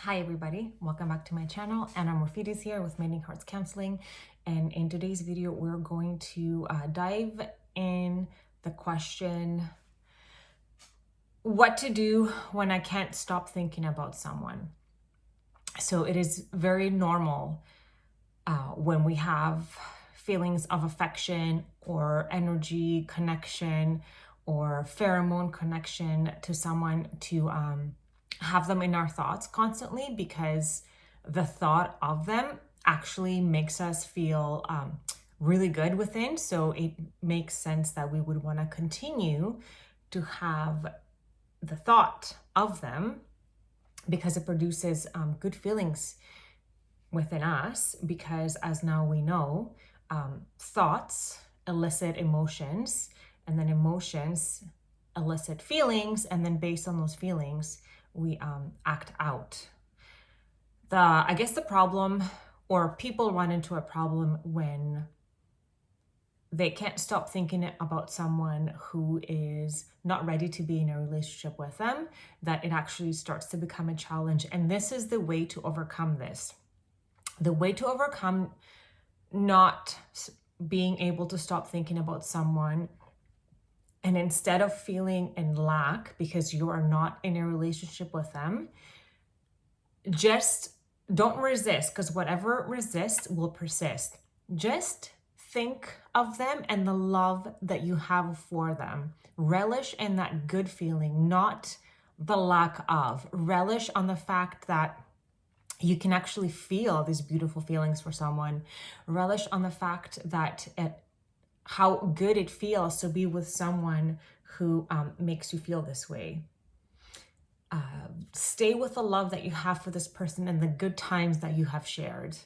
Hi everybody, welcome back to my channel. Annamorfidis here with Mending Hearts Counseling, and in today's video we're going to dive in the question, what to do when I can't stop thinking about someone. So it is very normal when we have feelings of affection or energy connection or pheromone connection to someone to have them in our thoughts constantly, because the thought of them actually makes us feel really good within. So it makes sense that we would want to continue to have the thought of them because it produces good feelings within us, because as now we know, thoughts elicit emotions, and then emotions elicit feelings, and then based on those feelings we act out. I guess the problem, or people run into a problem when they can't stop thinking about someone who is not ready to be in a relationship with them, that it actually starts to become a challenge. And this is the way to overcome this. The way to overcome not being able to stop thinking about someone, and instead of feeling in lack because you are not in a relationship with them, just don't resist, because whatever resists will persist. Just think of them and the love that you have for them. Relish in that good feeling, not the lack of. Relish on the fact that you can actually feel these beautiful feelings for someone. Relish on the fact that how good it feels to be with someone who makes you feel this way. Stay with the love that you have for this person and the good times that you have shared.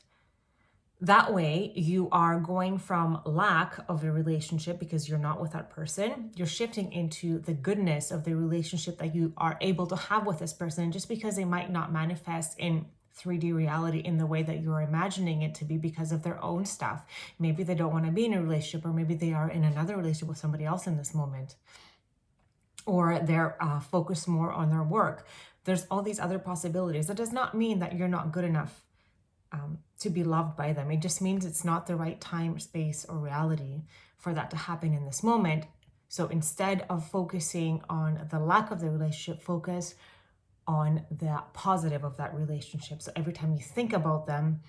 That way you are going from lack of a relationship because you're not with that person. You're shifting into the goodness of the relationship that you are able to have with this person, just because they might not manifest in 3D reality in the way that you're imagining it to be because of their own stuff. Maybe they don't want to be in a relationship, or maybe they are in another relationship with somebody else in this moment, or they're focused more on their work. There's all these other possibilities. That does not mean that you're not good enough to be loved by them. It just means it's not the right time, space, or reality for that to happen in this moment. So instead of focusing on the lack of the relationship, focus on the positive of that relationship. So every time you think about them,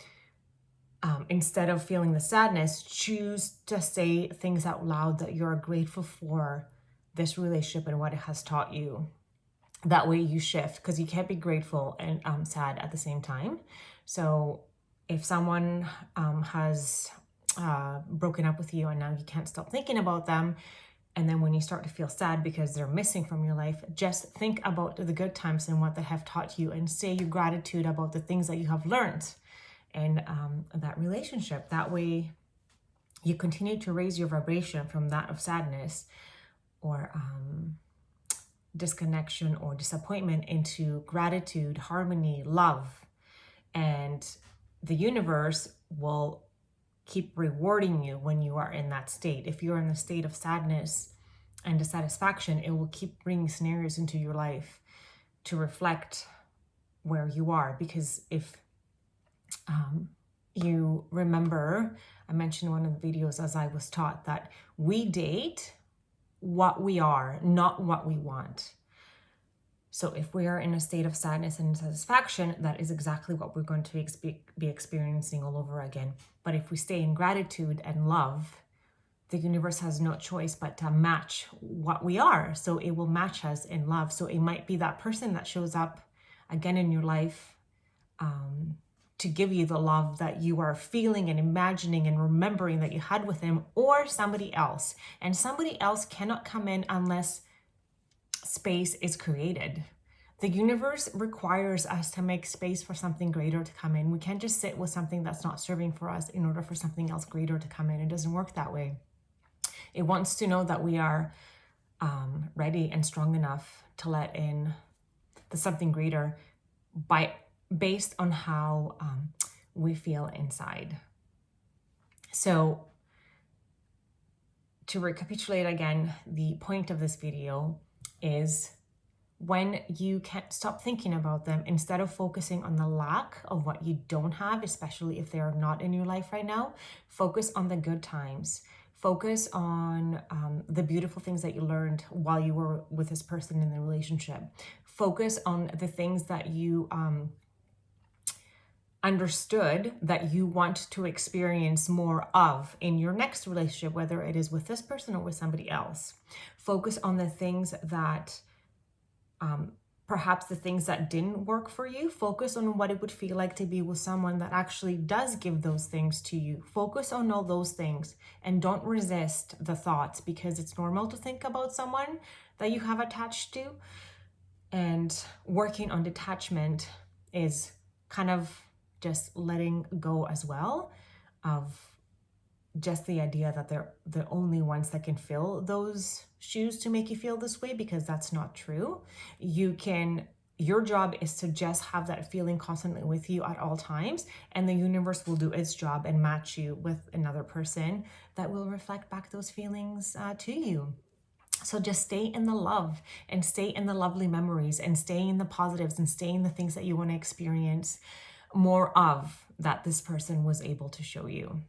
instead of feeling the sadness, choose to say things out loud that you're grateful for this relationship and what it has taught you. That way you shift, because you can't be grateful and sad at the same time. So if someone has broken up with you and now you can't stop thinking about them, and then when you start to feel sad because they're missing from your life, just think about the good times and what they have taught you, and say your gratitude about the things that you have learned in that relationship. That way you continue to raise your vibration from that of sadness or disconnection or disappointment into gratitude, harmony, love. And the universe will keep rewarding you when you are in that state. If you're in the state of sadness and dissatisfaction, it will keep bringing scenarios into your life to reflect where you are. Because if you remember, I mentioned in one of the videos, as I was taught, that we date what we are, not what we want. So if we are in a state of sadness and dissatisfaction, that is exactly what we're going to be experiencing all over again. But if we stay in gratitude and love, the universe has no choice but to match what we are. So it will match us in love. So it might be that person that shows up again in your life to give you the love that you are feeling and imagining and remembering that you had with them, or somebody else. And somebody else cannot come in unless space is created. The universe requires us to make space for something greater to come in. We can't just sit with something that's not serving for us in order for something else greater to come in. It doesn't work that way. It wants to know that we are ready and strong enough to let in the something greater based on how we feel inside. So to recapitulate again, the point of this video is when you can't stop thinking about them, instead of focusing on the lack of what you don't have, especially if they are not in your life right now, focus on the good times. Focus on the beautiful things that you learned while you were with this person in the relationship. Focus on the things that you understood that you want to experience more of in your next relationship, whether it is with this person or with somebody else. Focus on the things that perhaps the things that didn't work for you. Focus on what it would feel like to be with someone that actually does give those things to you. Focus on all those things and don't resist the thoughts, because it's normal to think about someone that you have attached to. And working on detachment is kind of just letting go as well of just the idea that they're the only ones that can fill those shoes to make you feel this way, because that's not true. Your job is to just have that feeling constantly with you at all times, and the universe will do its job and match you with another person that will reflect back those feelings to you. So just stay in the love and stay in the lovely memories and stay in the positives and stay in the things that you want to experience more of, that this person was able to show you.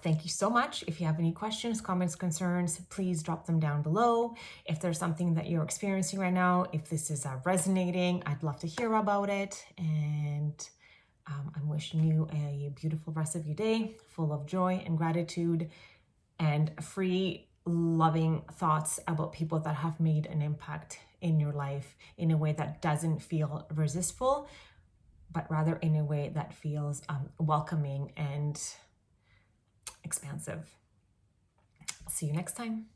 Thank you so much. If you have any questions, comments, concerns, please drop them down below. If there's something that you're experiencing right now, if this is resonating, I'd love to hear about it. And I'm wishing you a beautiful rest of your day, full of joy and gratitude and free, loving thoughts about people that have made an impact in your life in a way that doesn't feel resistful, but rather in a way that feels welcoming and expansive. See you next time.